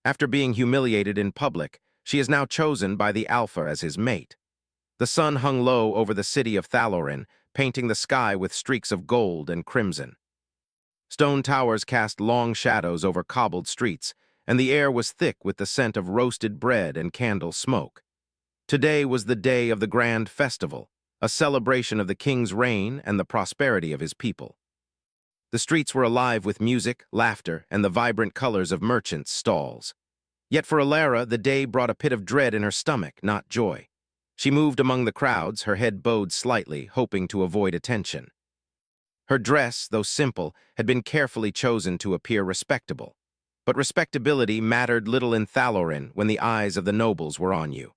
After being humiliated in public, she is now chosen by the Alpha as his mate. The sun hung low over the city of Thalorin, painting the sky with streaks of gold and crimson. Stone towers cast long shadows over cobbled streets, and the air was thick with the scent of roasted bread and candle smoke. Today was the day of the grand festival, a celebration of the king's reign and the prosperity of his people. The streets were alive with music, laughter, and the vibrant colors of merchants' stalls. Yet for Alara, the day brought a pit of dread in her stomach, not joy. She moved among the crowds, her head bowed slightly, hoping to avoid attention. Her dress, though simple, had been carefully chosen to appear respectable. But respectability mattered little in Thalorin when the eyes of the nobles were on you.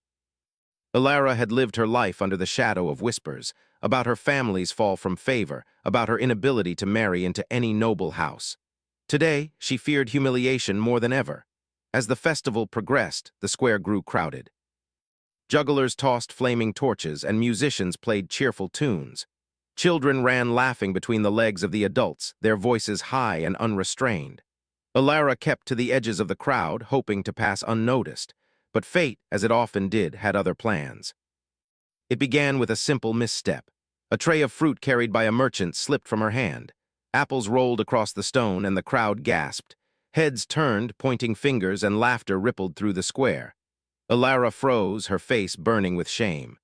Alara had lived her life under the shadow of whispers, about her family's fall from favor, about her inability to marry into any noble house. Today, she feared humiliation more than ever. As the festival progressed, the square grew crowded. Jugglers tossed flaming torches and musicians played cheerful tunes. Children ran laughing between the legs of the adults, their voices high and unrestrained. Alara kept to the edges of the crowd, hoping to pass unnoticed, but fate, as it often did, had other plans. It began with a simple misstep. A tray of fruit carried by a merchant slipped from her hand. Apples rolled across the stone and the crowd gasped. Heads turned, pointing fingers, and laughter rippled through the square. Alara froze, her face burning with shame.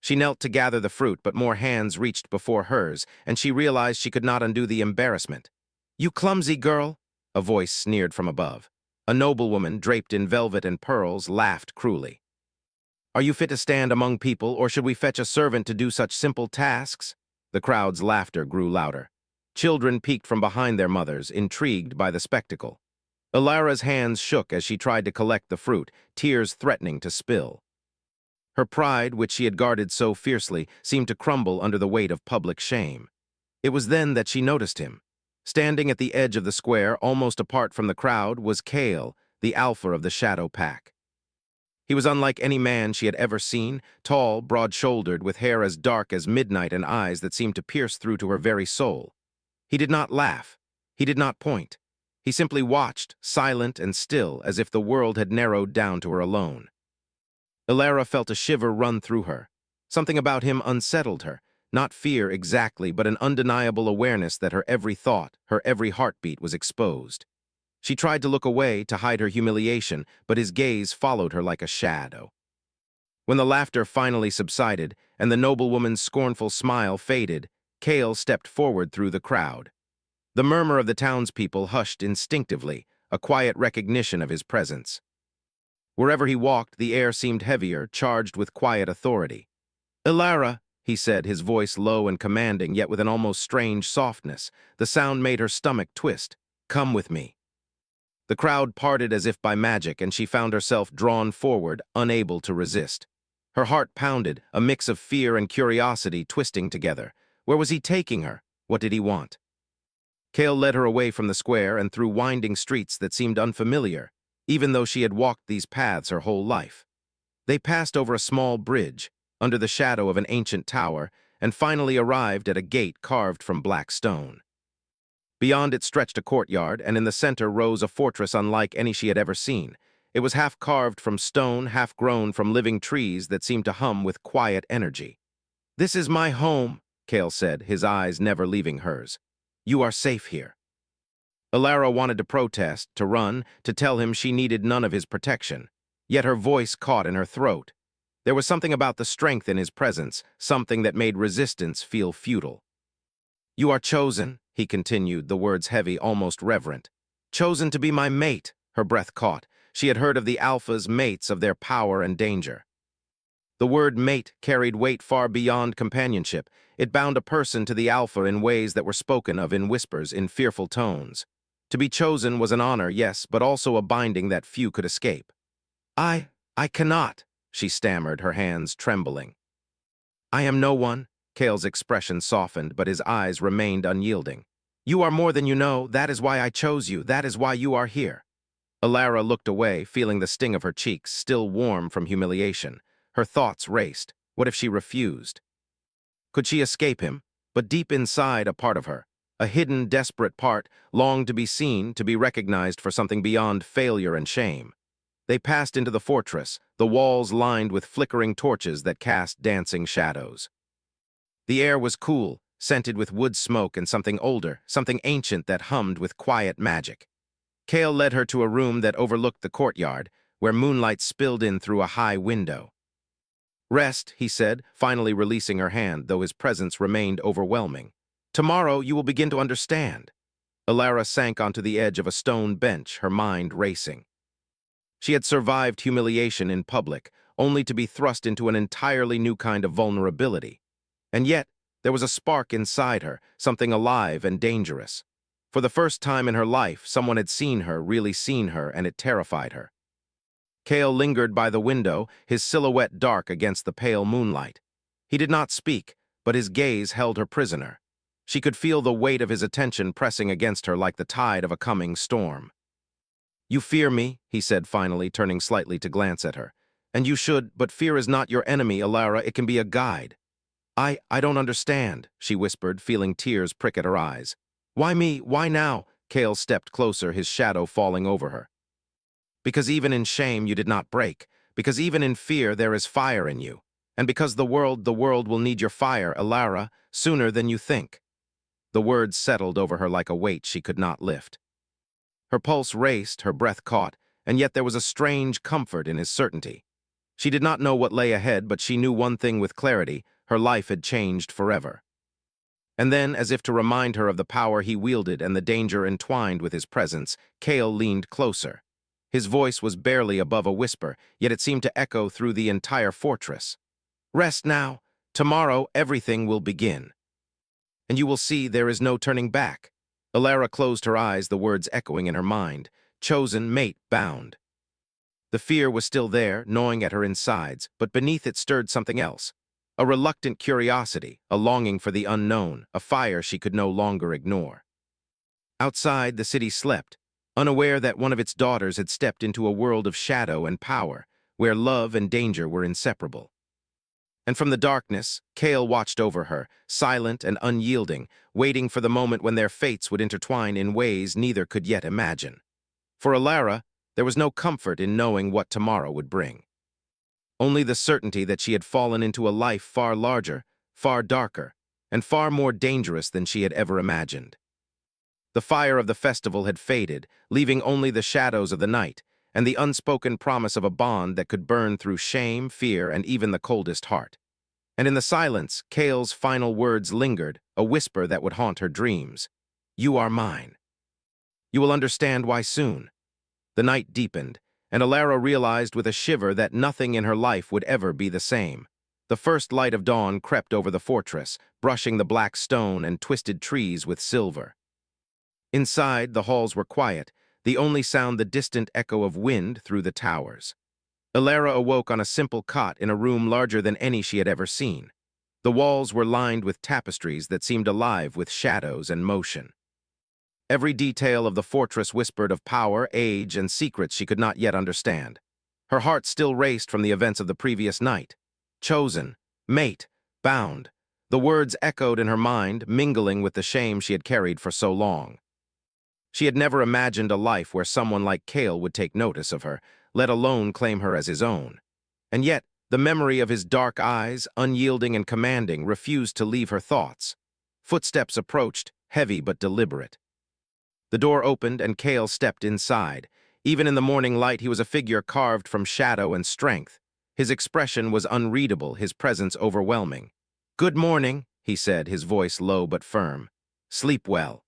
She knelt to gather the fruit, but more hands reached before hers, and she realized she could not undo the embarrassment. "You clumsy girl," a voice sneered from above. A noblewoman, draped in velvet and pearls, laughed cruelly. "Are you fit to stand among people, or should we fetch a servant to do such simple tasks?" The crowd's laughter grew louder. Children peeked from behind their mothers, intrigued by the spectacle. Alara's hands shook as she tried to collect the fruit, tears threatening to spill. Her pride, which she had guarded so fiercely, seemed to crumble under the weight of public shame. It was then that she noticed him. Standing at the edge of the square, almost apart from the crowd, was Kale, the alpha of the Shadow Pack. He was unlike any man she had ever seen, tall, broad-shouldered, with hair as dark as midnight and eyes that seemed to pierce through to her very soul. He did not laugh. He did not point. He simply watched, silent and still, as if the world had narrowed down to her alone. Alara felt a shiver run through her. Something about him unsettled her, not fear exactly, but an undeniable awareness that her every thought, her every heartbeat was exposed. She tried to look away, to hide her humiliation, but his gaze followed her like a shadow. When the laughter finally subsided, and the noblewoman's scornful smile faded, Kale stepped forward through the crowd. The murmur of the townspeople hushed instinctively, a quiet recognition of his presence. Wherever he walked, the air seemed heavier, charged with quiet authority. "Alara," he said, his voice low and commanding, yet with an almost strange softness. The sound made her stomach twist. "Come with me." The crowd parted as if by magic, and she found herself drawn forward, unable to resist. Her heart pounded, a mix of fear and curiosity twisting together. Where was he taking her? What did he want? Kale led her away from the square and through winding streets that seemed unfamiliar, even though she had walked these paths her whole life. They passed over a small bridge, under the shadow of an ancient tower, and finally arrived at a gate carved from black stone. Beyond it stretched a courtyard, and in the center rose a fortress unlike any she had ever seen. It was half carved from stone, half grown from living trees that seemed to hum with quiet energy. "This is my home," Kale said, his eyes never leaving hers. "You are safe here." Alara wanted to protest, to run, to tell him she needed none of his protection. Yet her voice caught in her throat. There was something about the strength in his presence, something that made resistance feel futile. "You are chosen," he continued, the words heavy, almost reverent. "Chosen to be my mate," her breath caught. She had heard of the Alpha's mates, of their power and danger. The word mate carried weight far beyond companionship. It bound a person to the Alpha in ways that were spoken of in whispers, in fearful tones. To be chosen was an honor, yes, but also a binding that few could escape. I cannot," she stammered, her hands trembling. "I am no one." Kale's expression softened, but his eyes remained unyielding. "You are more than you know. That is why I chose you. That is why you are here." Alara looked away, feeling the sting of her cheeks, still warm from humiliation. Her thoughts raced. What if she refused? Could she escape him? But deep inside, a part of her, A hidden, desperate part longed to be seen, to be recognized for something beyond failure and shame. They passed into the fortress, the walls lined with flickering torches that cast dancing shadows. The air was cool, scented with wood smoke and something older, something ancient that hummed with quiet magic. Kale led her to a room that overlooked the courtyard, where moonlight spilled in through a high window. "Rest," he said, finally releasing her hand, though his presence remained overwhelming. "Tomorrow you will begin to understand." Alara sank onto the edge of a stone bench, her mind racing. She had survived humiliation in public, only to be thrust into an entirely new kind of vulnerability. And yet, there was a spark inside her, something alive and dangerous. For the first time in her life, someone had seen her, really seen her, and it terrified her. Kale lingered by the window, his silhouette dark against the pale moonlight. He did not speak, but his gaze held her prisoner. She could feel the weight of his attention pressing against her like the tide of a coming storm. "You fear me," he said finally, turning slightly to glance at her. "And you should, but fear is not your enemy, Alara, it can be a guide." I don't understand," she whispered, feeling tears prick at her eyes. "Why me? Why now?" Kale stepped closer, his shadow falling over her. "Because even in shame you did not break. Because even in fear there is fire in you. And because the world will need your fire, Alara, sooner than you think." The words settled over her like a weight she could not lift. Her pulse raced, her breath caught, and yet there was a strange comfort in his certainty. She did not know what lay ahead, but she knew one thing with clarity: her life had changed forever. And then, as if to remind her of the power he wielded and the danger entwined with his presence, Kale leaned closer. His voice was barely above a whisper, yet it seemed to echo through the entire fortress. "Rest now. Tomorrow everything will begin. And you will see there is no turning back." Alara closed her eyes, the words echoing in her mind. Chosen, mate, bound. The fear was still there, gnawing at her insides, but beneath it stirred something else. A reluctant curiosity, a longing for the unknown, a fire she could no longer ignore. Outside, the city slept, unaware that one of its daughters had stepped into a world of shadow and power, where love and danger were inseparable. And from the darkness, Kale watched over her, silent and unyielding, waiting for the moment when their fates would intertwine in ways neither could yet imagine. For Alara, there was no comfort in knowing what tomorrow would bring. Only the certainty that she had fallen into a life far larger, far darker, and far more dangerous than she had ever imagined. The fire of the festival had faded, leaving only the shadows of the night, and the unspoken promise of a bond that could burn through shame, fear, and even the coldest heart. And in the silence, Kale's final words lingered, a whisper that would haunt her dreams. "You are mine." "You will understand why soon." The night deepened, and Alara realized with a shiver that nothing in her life would ever be the same. The first light of dawn crept over the fortress, brushing the black stone and twisted trees with silver. Inside, the halls were quiet, the only sound the distant echo of wind through the towers. Alara awoke on a simple cot in a room larger than any she had ever seen. The walls were lined with tapestries that seemed alive with shadows and motion. Every detail of the fortress whispered of power, age, and secrets she could not yet understand. Her heart still raced from the events of the previous night. Chosen, mate, bound. The words echoed in her mind, mingling with the shame she had carried for so long. She had never imagined a life where someone like Kale would take notice of her, let alone claim her as his own. And yet, the memory of his dark eyes, unyielding and commanding, refused to leave her thoughts. Footsteps approached, heavy but deliberate. The door opened and Kale stepped inside. Even in the morning light, he was a figure carved from shadow and strength. His expression was unreadable, his presence overwhelming. "Good morning," he said, his voice low but firm. "Sleep well."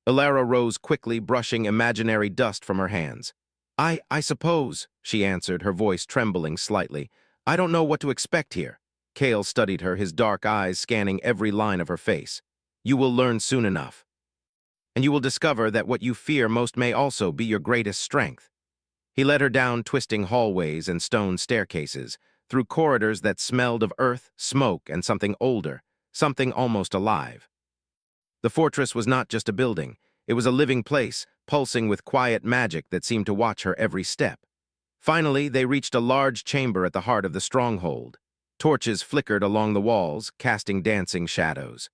Alara rose quickly, brushing imaginary dust from her hands. I suppose," she answered, her voice trembling slightly. "I don't know what to expect here." Kale studied her, his dark eyes scanning every line of her face. "You will learn soon enough. And you will discover that what you fear most may also be your greatest strength." He led her down twisting hallways and stone staircases, through corridors that smelled of earth, smoke, and something older, something almost alive. The fortress was not just a building. It was a living place, pulsing with quiet magic that seemed to watch her every step. Finally, they reached a large chamber at the heart of the stronghold. Torches flickered along the walls, casting dancing shadows.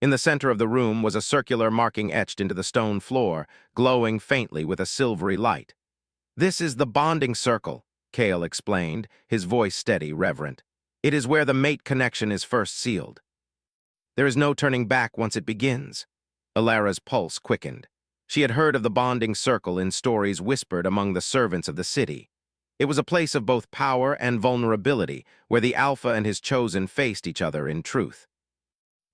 In the center of the room was a circular marking etched into the stone floor, glowing faintly with a silvery light. "This is the bonding circle," Kale explained, his voice steady, reverent. "It is where the mate connection is first sealed. There is no turning back once it begins." Alara's pulse quickened. She had heard of the bonding circle in stories whispered among the servants of the city. It was a place of both power and vulnerability, where the Alpha and his chosen faced each other in truth.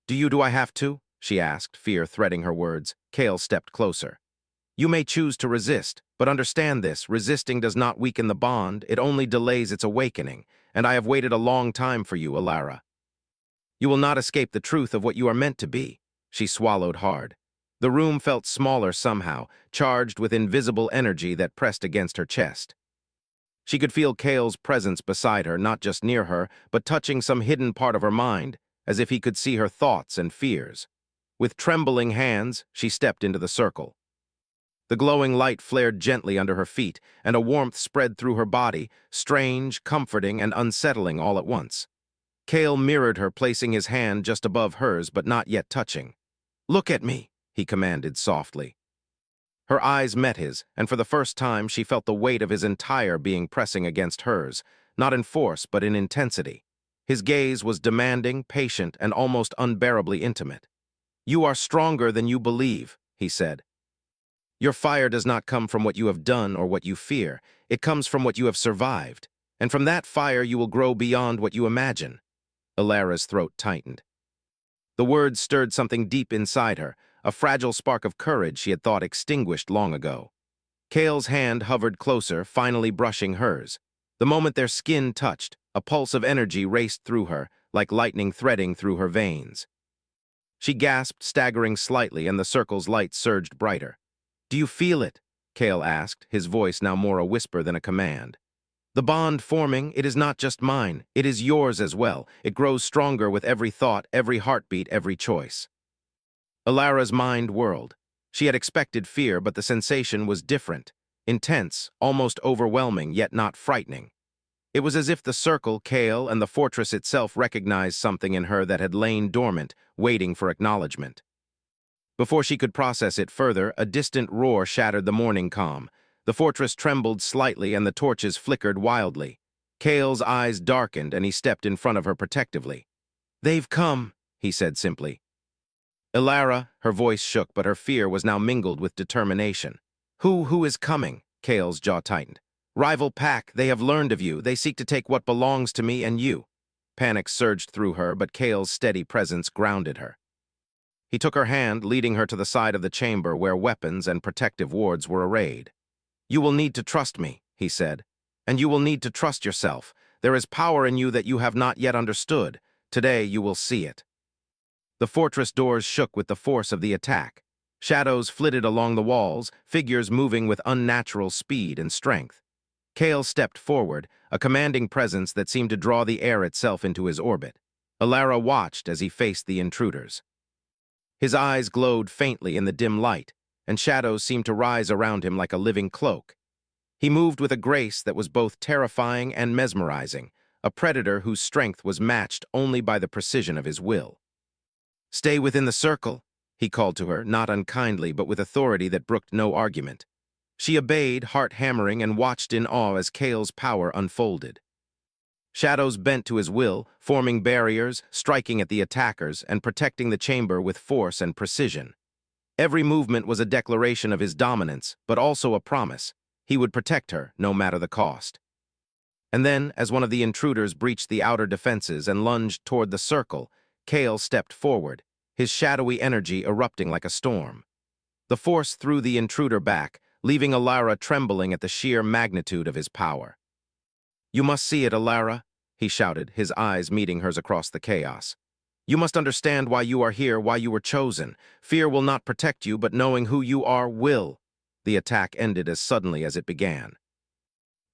Do I have to?" she asked, fear threading her words. Kale stepped closer. "You may choose to resist, but understand this, resisting does not weaken the bond, it only delays its awakening, and I have waited a long time for you, Alara. You will not escape the truth of what you are meant to be." She swallowed hard. The room felt smaller somehow, charged with invisible energy that pressed against her chest. She could feel Kale's presence beside her, not just near her, but touching some hidden part of her mind, as if he could see her thoughts and fears. With trembling hands, she stepped into the circle. The glowing light flared gently under her feet, and a warmth spread through her body, strange, comforting, and unsettling all at once. Kale mirrored her, placing his hand just above hers, but not yet touching. "Look at me," he commanded softly. Her eyes met his, and for the first time she felt the weight of his entire being pressing against hers, not in force but in intensity. His gaze was demanding, patient, and almost unbearably intimate. "You are stronger than you believe," he said. "Your fire does not come from what you have done or what you fear. It comes from what you have survived, and from that fire you will grow beyond what you imagine." Alara's throat tightened. The words stirred something deep inside her, a fragile spark of courage she had thought extinguished long ago. Kale's hand hovered closer, finally brushing hers. The moment their skin touched, a pulse of energy raced through her, like lightning threading through her veins. She gasped, staggering slightly, and the circle's light surged brighter. "Do you feel it?" Kale asked, his voice now more a whisper than a command. "The bond forming, it is not just mine, it is yours as well. It grows stronger with every thought, every heartbeat, every choice." Alara's mind whirled. She had expected fear, but the sensation was different. Intense, almost overwhelming, yet not frightening. It was as if the circle, Kale, and the fortress itself recognized something in her that had lain dormant, waiting for acknowledgement. Before she could process it further, a distant roar shattered the morning calm. The fortress trembled slightly and the torches flickered wildly. Kale's eyes darkened and he stepped in front of her protectively. "They've come," he said simply. "Alara," her voice shook, but her fear was now mingled with determination. Who is coming?" Kale's jaw tightened. "Rival pack, they have learned of you. They seek to take what belongs to me and you." Panic surged through her, but Kale's steady presence grounded her. He took her hand, leading her to the side of the chamber where weapons and protective wards were arrayed. "You will need to trust me," he said. "And you will need to trust yourself. There is power in you that you have not yet understood. Today you will see it." The fortress doors shook with the force of the attack. Shadows flitted along the walls, figures moving with unnatural speed and strength. Kale stepped forward, a commanding presence that seemed to draw the air itself into his orbit. Alara watched as he faced the intruders. His eyes glowed faintly in the dim light, and shadows seemed to rise around him like a living cloak. He moved with a grace that was both terrifying and mesmerizing, a predator whose strength was matched only by the precision of his will. "Stay within the circle," he called to her, not unkindly but with authority that brooked no argument. She obeyed, heart hammering, and watched in awe as Kale's power unfolded. Shadows bent to his will, forming barriers, striking at the attackers, and protecting the chamber with force and precision. Every movement was a declaration of his dominance, but also a promise. He would protect her, no matter the cost. And then, as one of the intruders breached the outer defenses and lunged toward the circle, Kale stepped forward, his shadowy energy erupting like a storm. The force threw the intruder back, leaving Alara trembling at the sheer magnitude of his power. "You must see it, Alara," he shouted, his eyes meeting hers across the chaos. "You must understand why you are here, why you were chosen. Fear will not protect you, but knowing who you are will." The attack ended as suddenly as it began.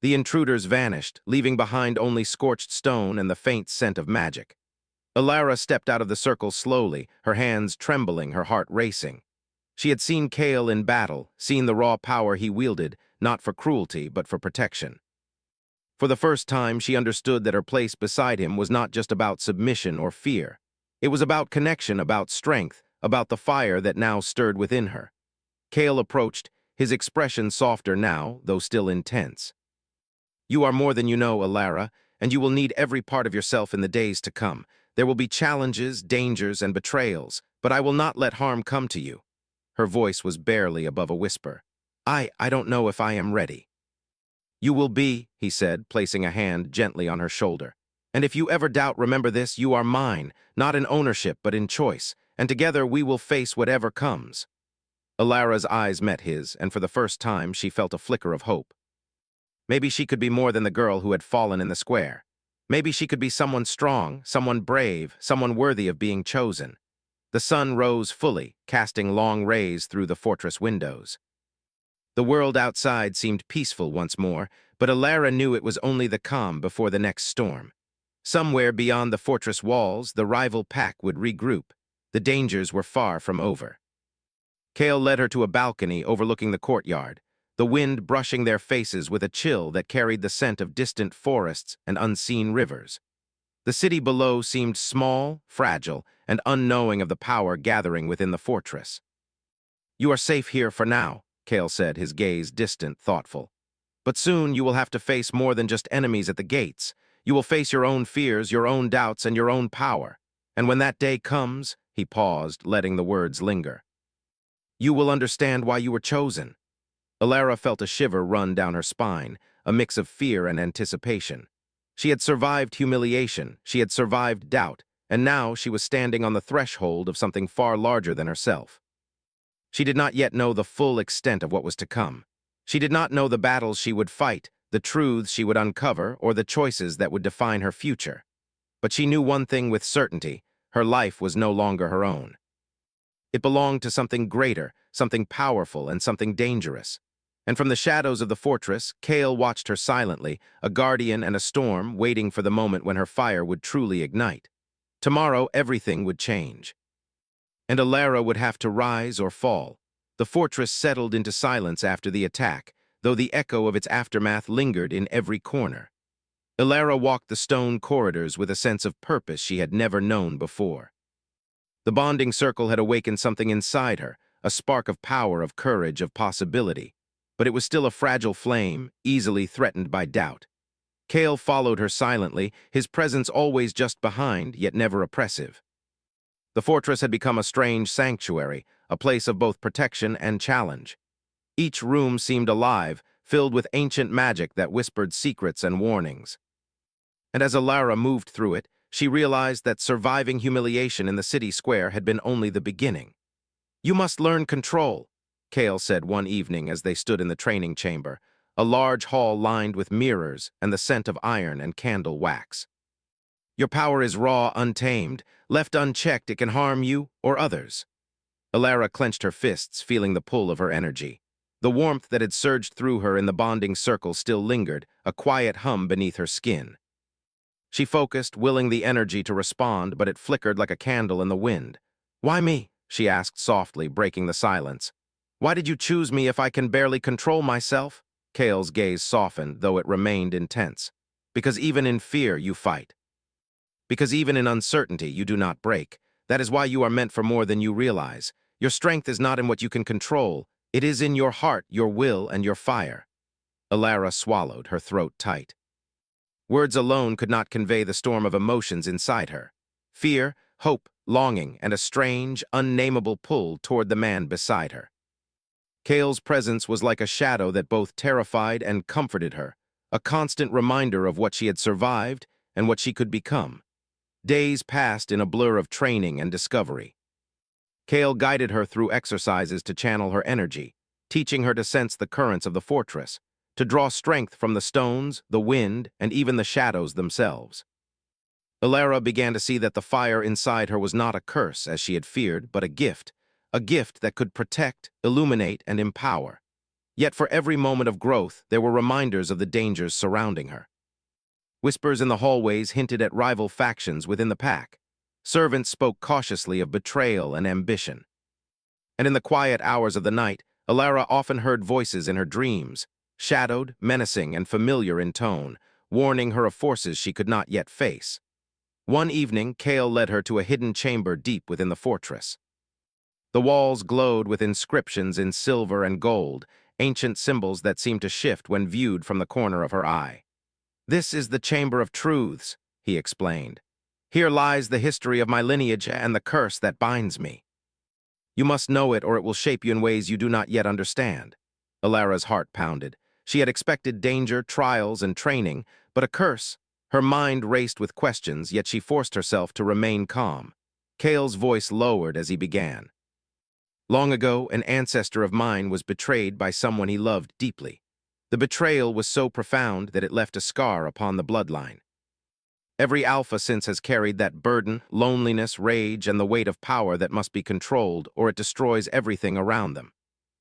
The intruders vanished, leaving behind only scorched stone and the faint scent of magic. Alara stepped out of the circle slowly, her hands trembling, her heart racing. She had seen Kale in battle, seen the raw power he wielded, not for cruelty, but for protection. For the first time, she understood that her place beside him was not just about submission or fear. It was about connection, about strength, about the fire that now stirred within her. Cale approached, his expression softer now, though still intense. "You are more than you know, Alara, and you will need every part of yourself in the days to come. There will be challenges, dangers, and betrayals, but I will not let harm come to you." Her voice was barely above a whisper. I don't know if I am ready." "You will be," he said, placing a hand gently on her shoulder. "And if you ever doubt, remember this, you are mine, not in ownership, but in choice, and together we will face whatever comes." Alara's eyes met his, and for the first time she felt a flicker of hope. Maybe she could be more than the girl who had fallen in the square. Maybe she could be someone strong, someone brave, someone worthy of being chosen. The sun rose fully, casting long rays through the fortress windows. The world outside seemed peaceful once more, but Alara knew it was only the calm before the next storm. Somewhere beyond the fortress walls, the rival pack would regroup. The dangers were far from over. Cale led her to a balcony overlooking the courtyard, the wind brushing their faces with a chill that carried the scent of distant forests and unseen rivers. The city below seemed small, fragile, and unknowing of the power gathering within the fortress. "You are safe here for now," Cale said, his gaze distant, thoughtful. "But soon you will have to face more than just enemies at the gates. You will face your own fears, your own doubts, and your own power. And when that day comes," he paused, letting the words linger, "you will understand why you were chosen." Alara felt a shiver run down her spine, a mix of fear and anticipation. She had survived humiliation, she had survived doubt, and now she was standing on the threshold of something far larger than herself. She did not yet know the full extent of what was to come. She did not know the battles she would fight, the truths she would uncover, or the choices that would define her future. But she knew one thing with certainty: her life was no longer her own. It belonged to something greater, something powerful, and something dangerous. And from the shadows of the fortress, Cale watched her silently, a guardian and a storm, waiting for the moment when her fire would truly ignite. Tomorrow, everything would change. And Alara would have to rise or fall. The fortress settled into silence after the attack, though the echo of its aftermath lingered in every corner. Alara walked the stone corridors with a sense of purpose she had never known before. The bonding circle had awakened something inside her, a spark of power, of courage, of possibility. But it was still a fragile flame, easily threatened by doubt. Cale followed her silently, his presence always just behind, yet never oppressive. The fortress had become a strange sanctuary, a place of both protection and challenge. Each room seemed alive, filled with ancient magic that whispered secrets and warnings. And as Alara moved through it, she realized that surviving humiliation in the city square had been only the beginning. "You must learn control," Cale said one evening as they stood in the training chamber, a large hall lined with mirrors and the scent of iron and candle wax. "Your power is raw, untamed. Left unchecked, it can harm you or others." Alara clenched her fists, feeling the pull of her energy. The warmth that had surged through her in the bonding circle still lingered, a quiet hum beneath her skin. She focused, willing the energy to respond, but it flickered like a candle in the wind. "Why me?" she asked softly, breaking the silence. "Why did you choose me if I can barely control myself?" Cale's gaze softened, though it remained intense. "Because even in fear you fight. Because even in uncertainty you do not break. That is why you are meant for more than you realize. Your strength is not in what you can control. It is in your heart, your will, and your fire." Alara swallowed, her throat tight. Words alone could not convey the storm of emotions inside her. Fear, hope, longing, and a strange, unnameable pull toward the man beside her. Cale's presence was like a shadow that both terrified and comforted her, a constant reminder of what she had survived and what she could become. Days passed in a blur of training and discovery. Cale guided her through exercises to channel her energy, teaching her to sense the currents of the fortress, to draw strength from the stones, the wind, and even the shadows themselves. Alara began to see that the fire inside her was not a curse, as she had feared, but a gift that could protect, illuminate, and empower. Yet for every moment of growth, there were reminders of the dangers surrounding her. Whispers in the hallways hinted at rival factions within the pack. Servants spoke cautiously of betrayal and ambition. And in the quiet hours of the night, Alara often heard voices in her dreams, shadowed, menacing, and familiar in tone, warning her of forces she could not yet face. One evening, Kale led her to a hidden chamber deep within the fortress. The walls glowed with inscriptions in silver and gold, ancient symbols that seemed to shift when viewed from the corner of her eye. "This is the Chamber of Truths," he explained. "Here lies the history of my lineage and the curse that binds me. You must know it or it will shape you in ways you do not yet understand." Alara's heart pounded. She had expected danger, trials, and training, but a curse. Her mind raced with questions, yet she forced herself to remain calm. Kale's voice lowered as he began. "Long ago, an ancestor of mine was betrayed by someone he loved deeply. The betrayal was so profound that it left a scar upon the bloodline. Every alpha since has carried that burden, loneliness, rage, and the weight of power that must be controlled, or it destroys everything around them."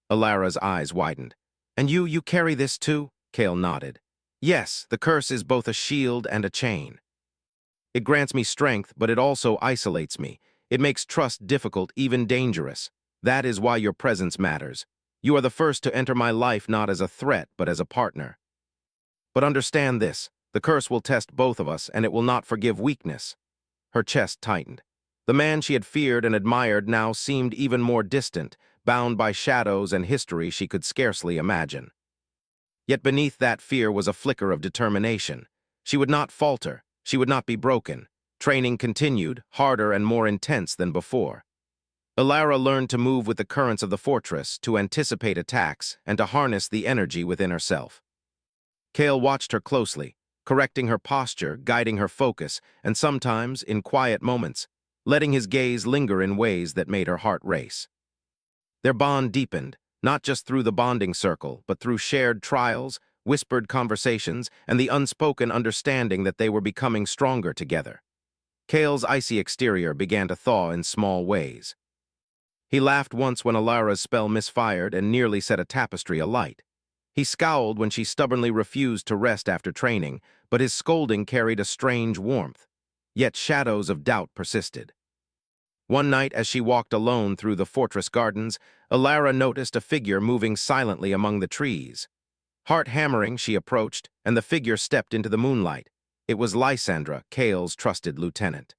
Alara's eyes widened. "And you carry this too?" Kale nodded. "Yes, the curse is both a shield and a chain. It grants me strength, but it also isolates me. It makes trust difficult, even dangerous. That is why your presence matters. You are the first to enter my life not as a threat, but as a partner. But understand this, the curse will test both of us, and it will not forgive weakness." Her chest tightened. The man she had feared and admired now seemed even more distant, bound by shadows and history she could scarcely imagine. Yet beneath that fear was a flicker of determination. She would not falter. She would not be broken. Training continued, harder and more intense than before. Alara learned to move with the currents of the fortress, to anticipate attacks, and to harness the energy within herself. Kale watched her closely, correcting her posture, guiding her focus, and sometimes, in quiet moments, letting his gaze linger in ways that made her heart race. Their bond deepened, not just through the bonding circle, but through shared trials, whispered conversations, and the unspoken understanding that they were becoming stronger together. Kale's icy exterior began to thaw in small ways. He laughed once when Alara's spell misfired and nearly set a tapestry alight. He scowled when she stubbornly refused to rest after training, but his scolding carried a strange warmth. Yet shadows of doubt persisted. One night, as she walked alone through the fortress gardens, Alara noticed a figure moving silently among the trees. Heart-hammering, she approached, and the figure stepped into the moonlight. It was Lysandra, Kale's trusted lieutenant.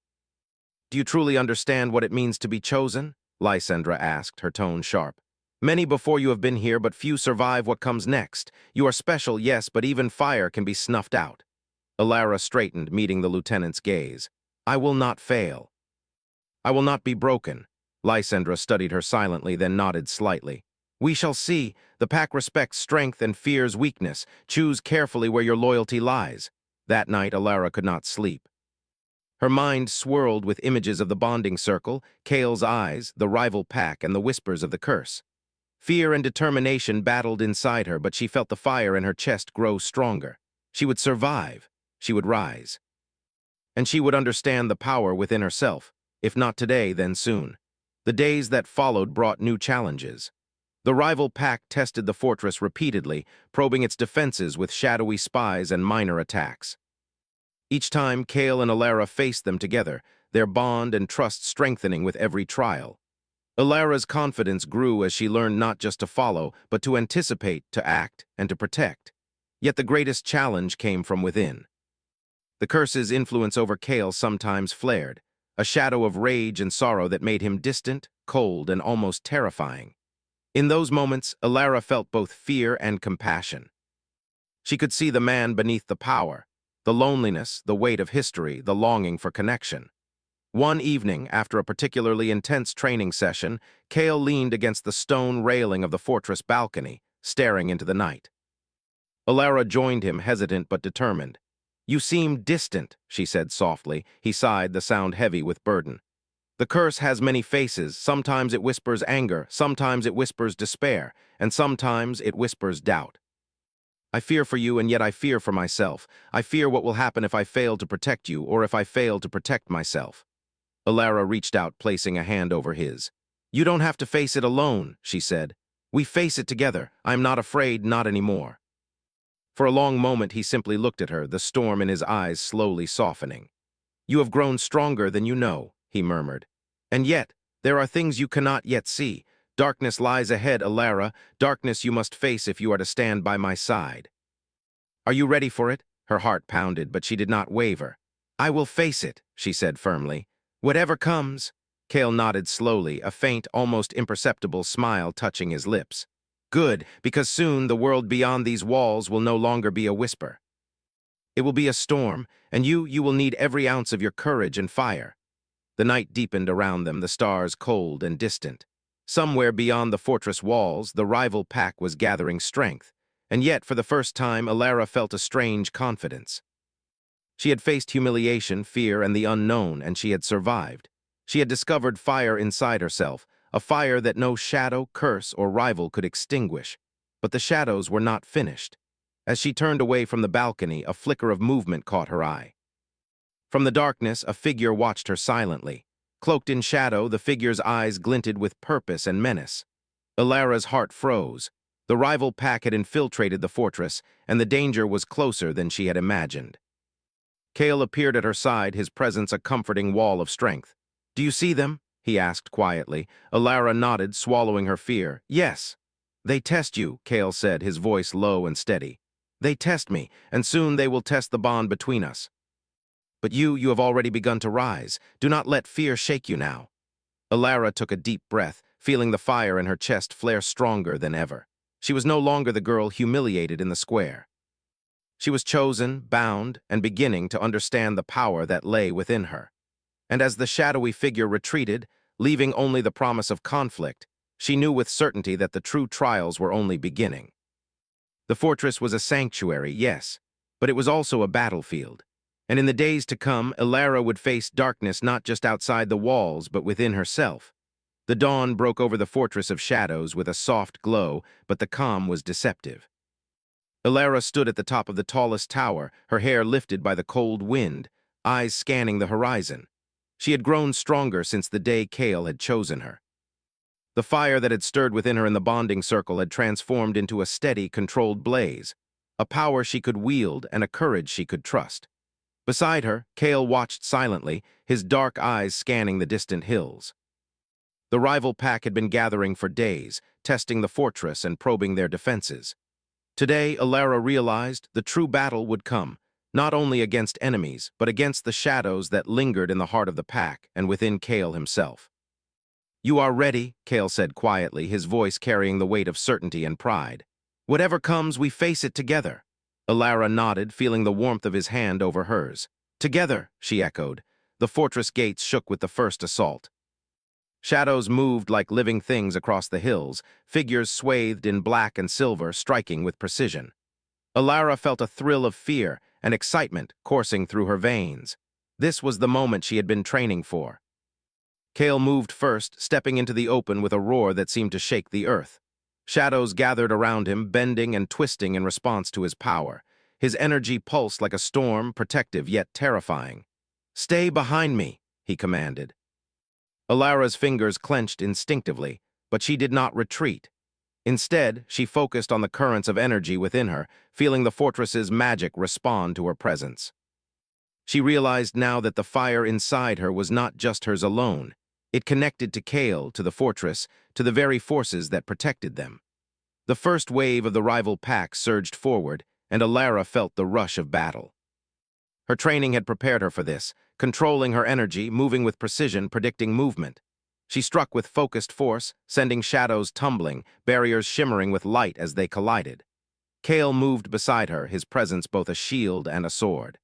"Do you truly understand what it means to be chosen?" Lysandra asked, her tone sharp. "Many before you have been here, but few survive what comes next. You are special, yes, but even fire can be snuffed out." Alara straightened, meeting the lieutenant's gaze. "I will not fail. I will not be broken." Lysandra studied her silently, then nodded slightly. "We shall see. The pack respects strength and fears weakness. Choose carefully where your loyalty lies." That night, Alara could not sleep. Her mind swirled with images of the bonding circle, Kale's eyes, the rival pack, and the whispers of the curse. Fear and determination battled inside her, but she felt the fire in her chest grow stronger. She would survive. She would rise. And she would understand the power within herself. If not today, then soon. The days that followed brought new challenges. The rival pack tested the fortress repeatedly, probing its defenses with shadowy spies and minor attacks. Each time, Kale and Alara faced them together, their bond and trust strengthening with every trial. Alara's confidence grew as she learned not just to follow, but to anticipate, to act, and to protect. Yet the greatest challenge came from within. The curse's influence over Kale sometimes flared, a shadow of rage and sorrow that made him distant, cold, and almost terrifying. In those moments, Alara felt both fear and compassion. She could see the man beneath the power, the loneliness, the weight of history, the longing for connection. One evening, after a particularly intense training session, Kale leaned against the stone railing of the fortress balcony, staring into the night. Alara joined him, hesitant but determined. "You seem distant," she said softly. He sighed, the sound heavy with burden. "The curse has many faces. Sometimes it whispers anger, sometimes it whispers despair, and sometimes it whispers doubt. I fear for you, and yet I fear for myself. I fear what will happen if I fail to protect you, or if I fail to protect myself." Alara reached out, placing a hand over his. "You don't have to face it alone," she said. "We face it together. I'm not afraid, not anymore." For a long moment, he simply looked at her, the storm in his eyes slowly softening. "You have grown stronger than you know," he murmured. "And yet, there are things you cannot yet see. Darkness lies ahead, Alara, darkness you must face if you are to stand by my side. Are you ready for it?" Her heart pounded, but she did not waver. I will face it, she said firmly. Whatever comes. Kale nodded slowly, a faint, almost imperceptible smile touching his lips. Good, because soon the world beyond these walls will no longer be a whisper. It will be a storm, and you will need every ounce of your courage and fire. The night deepened around them, the stars cold and distant. Somewhere beyond the fortress walls, the rival pack was gathering strength, and yet for the first time Alara felt a strange confidence. She had faced humiliation, fear, and the unknown, and she had survived. She had discovered fire inside herself, a fire that no shadow, curse, or rival could extinguish. But the shadows were not finished. As she turned away from the balcony, a flicker of movement caught her eye. From the darkness, a figure watched her silently. Cloaked in shadow, the figure's eyes glinted with purpose and menace. Alara's heart froze. The rival pack had infiltrated the fortress, and the danger was closer than she had imagined. Kale appeared at her side, his presence a comforting wall of strength. "Do you see them?" he asked quietly. Alara nodded, swallowing her fear. "Yes." "They test you," Kale said, his voice low and steady. "They test me, and soon they will test the bond between us. But you have already begun to rise. Do not let fear shake you now." Alara took a deep breath, feeling the fire in her chest flare stronger than ever. She was no longer the girl humiliated in the square. She was chosen, bound, and beginning to understand the power that lay within her. And as the shadowy figure retreated, leaving only the promise of conflict, she knew with certainty that the true trials were only beginning. The fortress was a sanctuary, yes, but it was also a battlefield. And in the days to come, Alara would face darkness not just outside the walls, but within herself. The dawn broke over the fortress of shadows with a soft glow, but the calm was deceptive. Alara stood at the top of the tallest tower, her hair lifted by the cold wind, eyes scanning the horizon. She had grown stronger since the day Kale had chosen her. The fire that had stirred within her in the bonding circle had transformed into a steady, controlled blaze, a power she could wield and a courage she could trust. Beside her, Kale watched silently, his dark eyes scanning the distant hills. The rival pack had been gathering for days, testing the fortress and probing their defenses. Today, Alara realized the true battle would come, not only against enemies, but against the shadows that lingered in the heart of the pack and within Kale himself. "You are ready," Kale said quietly, his voice carrying the weight of certainty and pride. "Whatever comes, we face it together." Alara nodded, feeling the warmth of his hand over hers. "Together," she echoed. The fortress gates shook with the first assault. Shadows moved like living things across the hills, figures swathed in black and silver, striking with precision. Alara felt a thrill of fear and excitement coursing through her veins. This was the moment she had been training for. Kale moved first, stepping into the open with a roar that seemed to shake the earth. Shadows gathered around him, bending and twisting in response to his power. His energy pulsed like a storm, protective yet terrifying. "Stay behind me," he commanded. Alara's fingers clenched instinctively, but she did not retreat. Instead, she focused on the currents of energy within her, feeling the fortress's magic respond to her presence. She realized now that the fire inside her was not just hers alone. It connected to Kale, to the fortress, to the very forces that protected them. The first wave of the rival pack surged forward, and Alara felt the rush of battle. Her training had prepared her for this, controlling her energy, moving with precision, predicting movement. She struck with focused force, sending shadows tumbling, barriers shimmering with light as they collided. Kale moved beside her, his presence both a shield and a sword.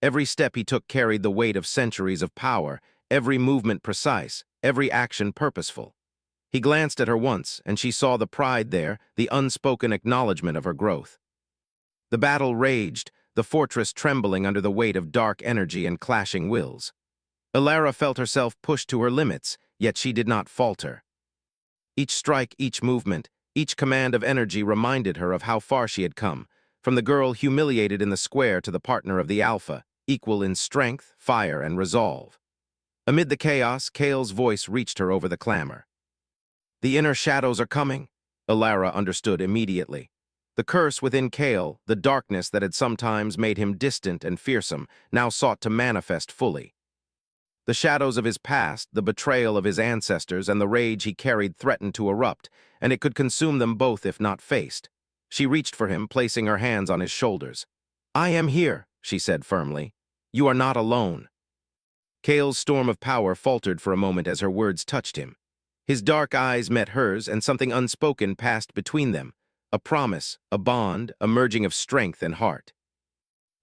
Every step he took carried the weight of centuries of power, every movement precise, every action purposeful. He glanced at her once, and she saw the pride there, the unspoken acknowledgement of her growth. The battle raged, the fortress trembling under the weight of dark energy and clashing wills. Alara felt herself pushed to her limits, yet she did not falter. Each strike, each movement, each command of energy reminded her of how far she had come, from the girl humiliated in the square to the partner of the Alpha, equal in strength, fire, and resolve. Amid the chaos, Kale's voice reached her over the clamor. "The inner shadows are coming," Alara understood immediately. The curse within Kale, the darkness that had sometimes made him distant and fearsome, now sought to manifest fully. The shadows of his past, the betrayal of his ancestors, and the rage he carried threatened to erupt, and it could consume them both if not faced. She reached for him, placing her hands on his shoulders. "I am here," she said firmly. You are not alone. Kale's storm of power faltered for a moment as her words touched him. His dark eyes met hers, and something unspoken passed between them, a promise, a bond, a merging of strength and heart.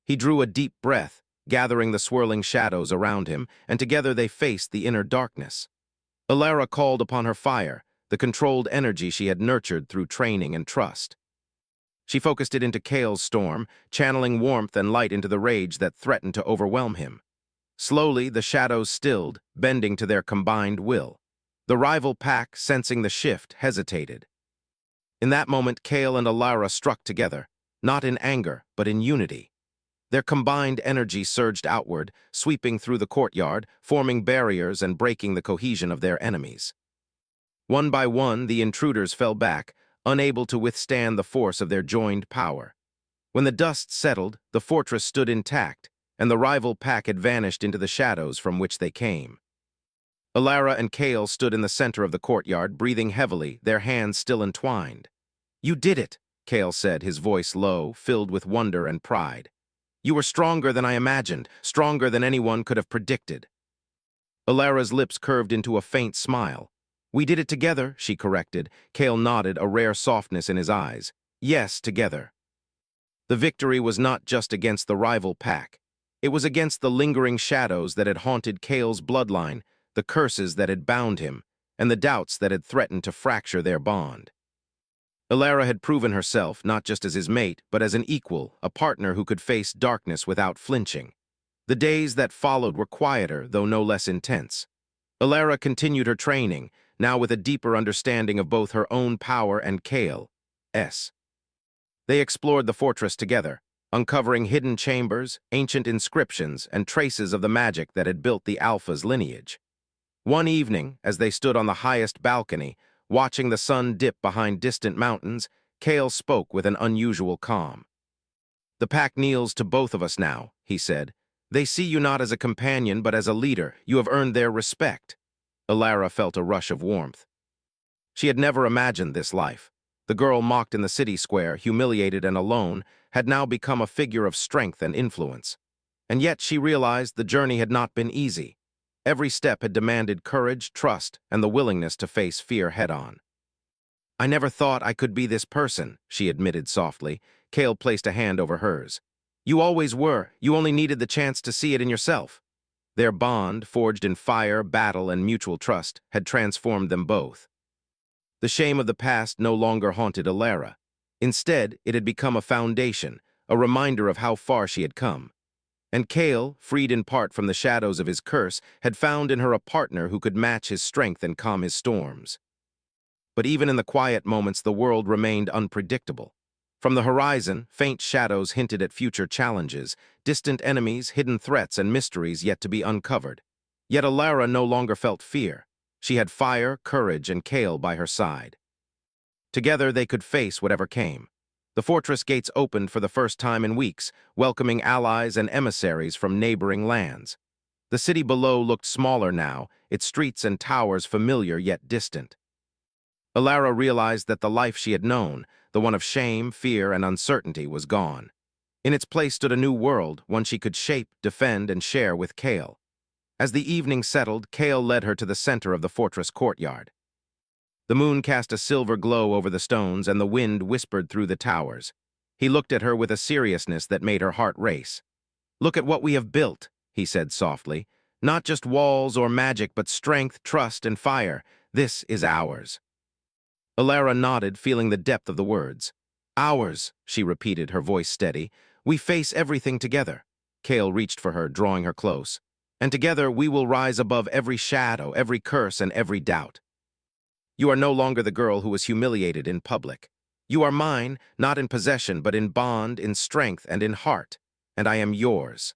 He drew a deep breath, gathering the swirling shadows around him, and together they faced the inner darkness. Alara called upon her fire, the controlled energy she had nurtured through training and trust. She focused it into Kale's storm, channeling warmth and light into the rage that threatened to overwhelm him. Slowly, the shadows stilled, bending to their combined will. The rival pack, sensing the shift, hesitated. In that moment, Kale and Alara struck together, not in anger, but in unity. Their combined energy surged outward, sweeping through the courtyard, forming barriers and breaking the cohesion of their enemies. One by one, the intruders fell back, unable to withstand the force of their joined power. When the dust settled, the fortress stood intact, and the rival pack had vanished into the shadows from which they came. Alara and Kale stood in the center of the courtyard, breathing heavily, their hands still entwined. "You did it," Kale said, his voice low, filled with wonder and pride. "You were stronger than I imagined, stronger than anyone could have predicted." Alara's lips curved into a faint smile. "We did it together," she corrected. Kale nodded, a rare softness in his eyes. "Yes, together." The victory was not just against the rival pack. It was against the lingering shadows that had haunted Kale's bloodline, the curses that had bound him, and the doubts that had threatened to fracture their bond. Alara had proven herself not just as his mate, but as an equal, a partner who could face darkness without flinching. The days that followed were quieter, though no less intense. Alara continued her training, now with a deeper understanding of both her own power and Kale's. They explored the fortress together, uncovering hidden chambers, ancient inscriptions, and traces of the magic that had built the Alpha's lineage. One evening, as they stood on the highest balcony, watching the sun dip behind distant mountains, Kale spoke with an unusual calm. "The pack kneels to both of us now," he said. "They see you not as a companion, but as a leader. You have earned their respect." Alara felt a rush of warmth. She had never imagined this life. The girl mocked in the city square, humiliated and alone, had now become a figure of strength and influence. And yet she realized the journey had not been easy. Every step had demanded courage, trust, and the willingness to face fear head-on. "I never thought I could be this person," she admitted softly. Kale placed a hand over hers. "You always were. You only needed the chance to see it in yourself." Their bond, forged in fire, battle, and mutual trust, had transformed them both. The shame of the past no longer haunted Alara. Instead, it had become a foundation, a reminder of how far she had come. And Kale, freed in part from the shadows of his curse, had found in her a partner who could match his strength and calm his storms. But even in the quiet moments, the world remained unpredictable. From the horizon, faint shadows hinted at future challenges, distant enemies, hidden threats, and mysteries yet to be uncovered. Yet Alara no longer felt fear. She had fire, courage, and Kale by her side. Together they could face whatever came. The fortress gates opened for the first time in weeks, welcoming allies and emissaries from neighboring lands. The city below looked smaller now, its streets and towers familiar yet distant. Alara realized that the life she had known, the one of shame, fear, and uncertainty, was gone. In its place stood a new world, one she could shape, defend, and share with Kale. As the evening settled, Kale led her to the center of the fortress courtyard. The moon cast a silver glow over the stones, and the wind whispered through the towers. He looked at her with a seriousness that made her heart race. "Look at what we have built," he said softly. "Not just walls or magic, but strength, trust, and fire. This is ours." Alara nodded, feeling the depth of the words. "Ours," she repeated, her voice steady. "We face everything together." Kale reached for her, drawing her close. "And together we will rise above every shadow, every curse, and every doubt. You are no longer the girl who was humiliated in public. You are mine, not in possession, but in bond, in strength, and in heart. And I am yours."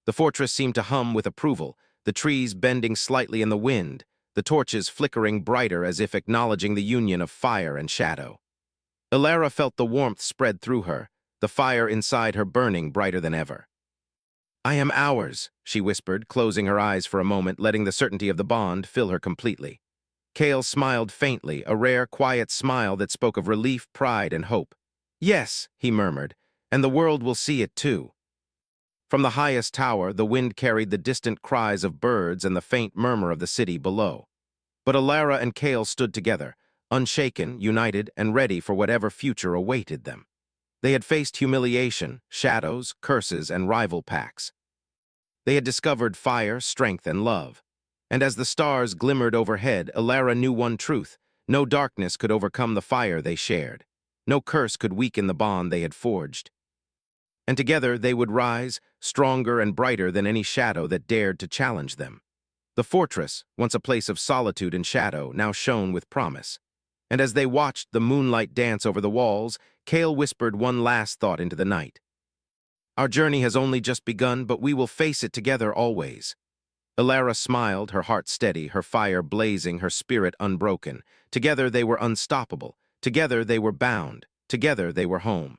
The fortress seemed to hum with approval, the trees bending slightly in the wind, the torches flickering brighter as if acknowledging the union of fire and shadow. Alara felt the warmth spread through her, the fire inside her burning brighter than ever. "I am ours," she whispered, closing her eyes for a moment, letting the certainty of the bond fill her completely. Kale smiled faintly, a rare, quiet smile that spoke of relief, pride, and hope. "Yes," he murmured, "and the world will see it too." From the highest tower, the wind carried the distant cries of birds and the faint murmur of the city below. But Alara and Kale stood together, unshaken, united, and ready for whatever future awaited them. They had faced humiliation, shadows, curses, and rival packs. They had discovered fire, strength, and love. And as the stars glimmered overhead, Alara knew one truth: no darkness could overcome the fire they shared. No curse could weaken the bond they had forged. And together they would rise, stronger and brighter than any shadow that dared to challenge them. The fortress, once a place of solitude and shadow, now shone with promise. And as they watched the moonlight dance over the walls, Kale whispered one last thought into the night. Our journey has only just begun, but we will face it together always. Alara smiled, her heart steady, her fire blazing, her spirit unbroken. Together they were unstoppable. Together they were bound. Together they were home.